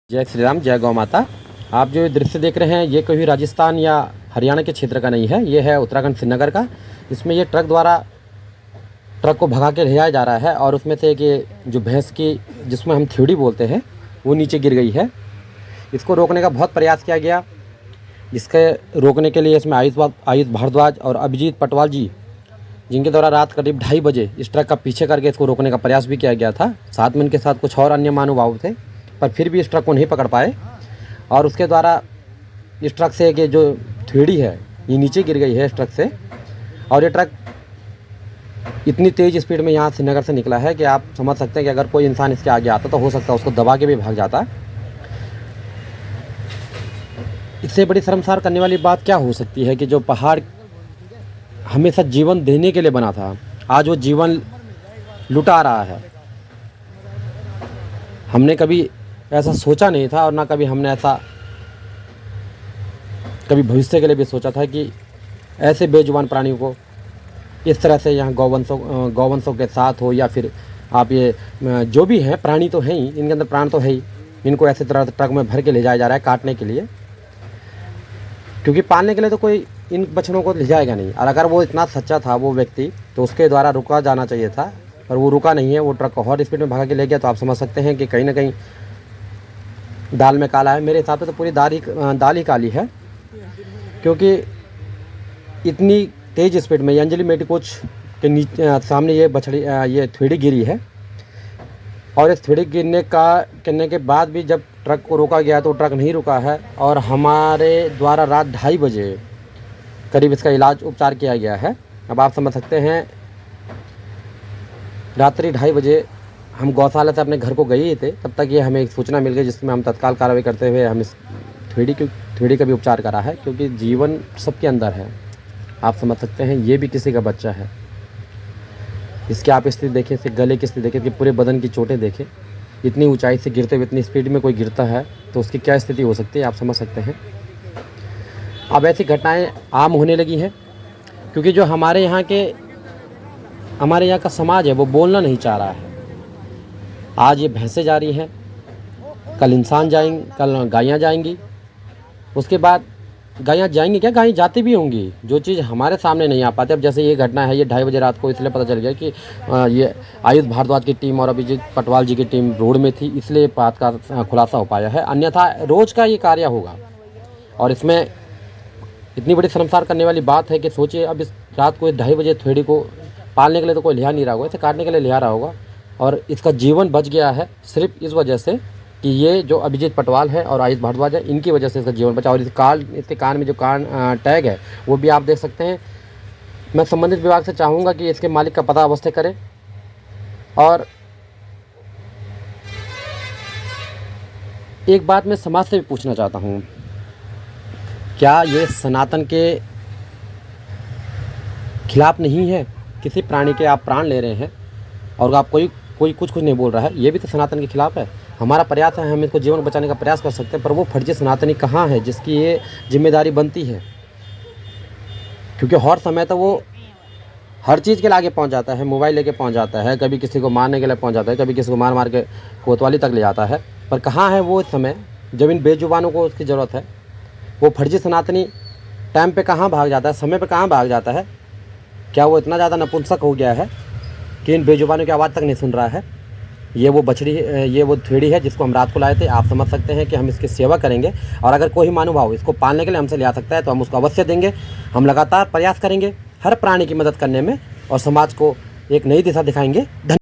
जय श्री राम, जय गौ माता। आप जो ये दृश्य देख रहे हैं ये कभी राजस्थान या हरियाणा के क्षेत्र का नहीं है, ये है उत्तराखंड श्रीनगर का। इसमें ये ट्रक को भगा के ले जाया जा रहा है और उसमें से एक ये जो भैंस की जिसमें हम थ्योड़ी बोलते हैं वो नीचे गिर गई है। इसको रोकने का बहुत प्रयास किया गया। इसके रोकने के लिए इसमें आयुष भारद्वाज और अभिजीत पटवाल जी, जिनके द्वारा रात करीब 2:30 बजे इस ट्रक का पीछे करके इसको रोकने का प्रयास भी किया गया था। साथ में इनके साथ कुछ और अन्य महानुभाव थे, पर फिर भी इस ट्रक को नहीं पकड़ पाए और उसके द्वारा इस ट्रक से ये जो थ्योड़ी है ये नीचे गिर गई है इस ट्रक से। और ये ट्रक इतनी तेज़ स्पीड में यहाँ श्रीनगर से निकला है कि आप समझ सकते हैं कि अगर कोई इंसान इसके आगे आता तो हो सकता है उसको दबा के भी भाग जाता। इससे बड़ी शर्मसार करने वाली बात क्या हो सकती है कि जो पहाड़ हमेशा जीवन देने के लिए बना था, आज वो जीवन लुटा रहा है। हमने कभी ऐसा सोचा नहीं था और ना कभी हमने ऐसा कभी भविष्य के लिए भी सोचा था कि ऐसे बेजुबान प्राणियों को इस तरह से यहाँ गौवंशों के साथ हो, या फिर आप ये जो भी हैं प्राणी तो हैं ही, इनके अंदर प्राण तो है ही, इनको ऐसे तरह ट्रक में भर के ले जाया जा रहा है काटने के लिए। क्योंकि पालने के लिए तो कोई इन बछड़ों को ले जाएगा नहीं, और अगर वो इतना सच्चा था वो व्यक्ति तो उसके द्वारा रुका जाना चाहिए था, पर वो रुका नहीं है। वो ट्रक को और स्पीड में भगा के ले गया। तो आप समझ सकते हैं कि कहीं ना कहीं दाल में काला है। मेरे हिसाब से तो पूरी दाल ही काली है, क्योंकि इतनी तेज़ स्पीड में अंजलि मेडिकोज के सामने ये थ्योड़ी गिरी है। और इस थ्योड़ी गिरने के बाद भी जब ट्रक को रोका गया तो ट्रक नहीं रुका है, और हमारे द्वारा रात 2:30 बजे करीब इसका इलाज उपचार किया गया है। अब आप समझ सकते हैं, रात्रि 2:30 बजे हम गौशाला से अपने घर को गए ही थे, तब तक ये हमें एक सूचना मिल गई, जिसमें हम तत्काल कार्रवाई करते हुए हम इस थ्योड़ी का भी उपचार करा है। क्योंकि जीवन सबके अंदर है, आप समझ सकते हैं ये भी किसी का बच्चा है। इसकी आप स्थिति देखें, इसके गले की स्थिति देखें, इसके पूरे बदन की चोटें देखें। इतनी ऊंचाई से गिरते हुए इतनी स्पीड में कोई गिरता है तो उसकी क्या स्थिति हो सकती है, आप समझ सकते हैं। अब ऐसी घटनाएं आम होने लगी हैं, क्योंकि जो हमारे यहाँ का समाज है वो बोलना नहीं चाह रहा है। आज ये भैंसें जा रही हैं, कल इंसान जाएंगे, कल गायें जाएंगी, उसके बाद गायें जाएंगी क्या, गायें जाती भी होंगी। जो चीज़ हमारे सामने नहीं आ पाती। अब जैसे ये घटना है, ये 2:30 बजे रात को इसलिए पता चल गया कि ये आयुष भारद्वाज की टीम और अभिजीत पटवाल जी की टीम रोड में थी, इसलिए बात का खुलासा हो पाया है। अन्यथा रोज़ का ये कार्य होगा। और इसमें इतनी बड़ी शर्मसार करने वाली बात है कि सोचिए, अब इस रात को 2:30 बजे थ्योड़ी को पालने के लिए तो कोई लिया नहीं रहा होगा, इसे काटने के लिए लिया रहा होगा, और इसका जीवन बच गया है सिर्फ इस वजह से कि ये जो अभिजीत पटवाल है और आयुष भारद्वाज है, इनकी वजह से इसका जीवन बचा। और इसके कान में जो टैग है वो भी आप देख सकते हैं। मैं संबंधित विभाग से चाहूँगा कि इसके मालिक का पता अवश्य करें। और एक बात मैं समाज से भी पूछना चाहता हूँ, क्या ये सनातन के खिलाफ नहीं है? किसी प्राणी के आप प्राण ले रहे हैं और आप कोई कुछ नहीं बोल रहा है, ये भी तो सनातन के खिलाफ है। हमारा प्रयास है, हम इसको जीवन बचाने का प्रयास कर सकते हैं, पर वो फर्जी सनातनी कहाँ है जिसकी ये जिम्मेदारी बनती है? क्योंकि हर समय तो वो हर चीज़ के लिए आगे पहुँच जाता है, मोबाइल लेके पहुँच जाता है, कभी किसी को मारने के लिए पहुँच जाता है, कभी किसी को मार के कोतवाली तक ले जाता है। पर कहाँ है वो समय जब इन बेजुबानों को उसकी ज़रूरत है? वो फर्जी सनातनी टाइम पे कहाँ भाग जाता है, समय पे कहाँ भाग जाता है? क्या वो इतना ज़्यादा नपुंसक हो गया है कि इन बेजुबानों की आवाज़ तक नहीं सुन रहा है? ये वो थ्योड़ी है जिसको हम रात को लाए थे। आप समझ सकते हैं कि हम इसकी सेवा करेंगे, और अगर कोई महानुभाव इसको पालने के लिए हमसे ले आ सकता है तो हम उसको अवश्य देंगे। हम लगातार प्रयास करेंगे हर प्राणी की मदद करने में, और समाज को एक नई दिशा दिखाएंगे।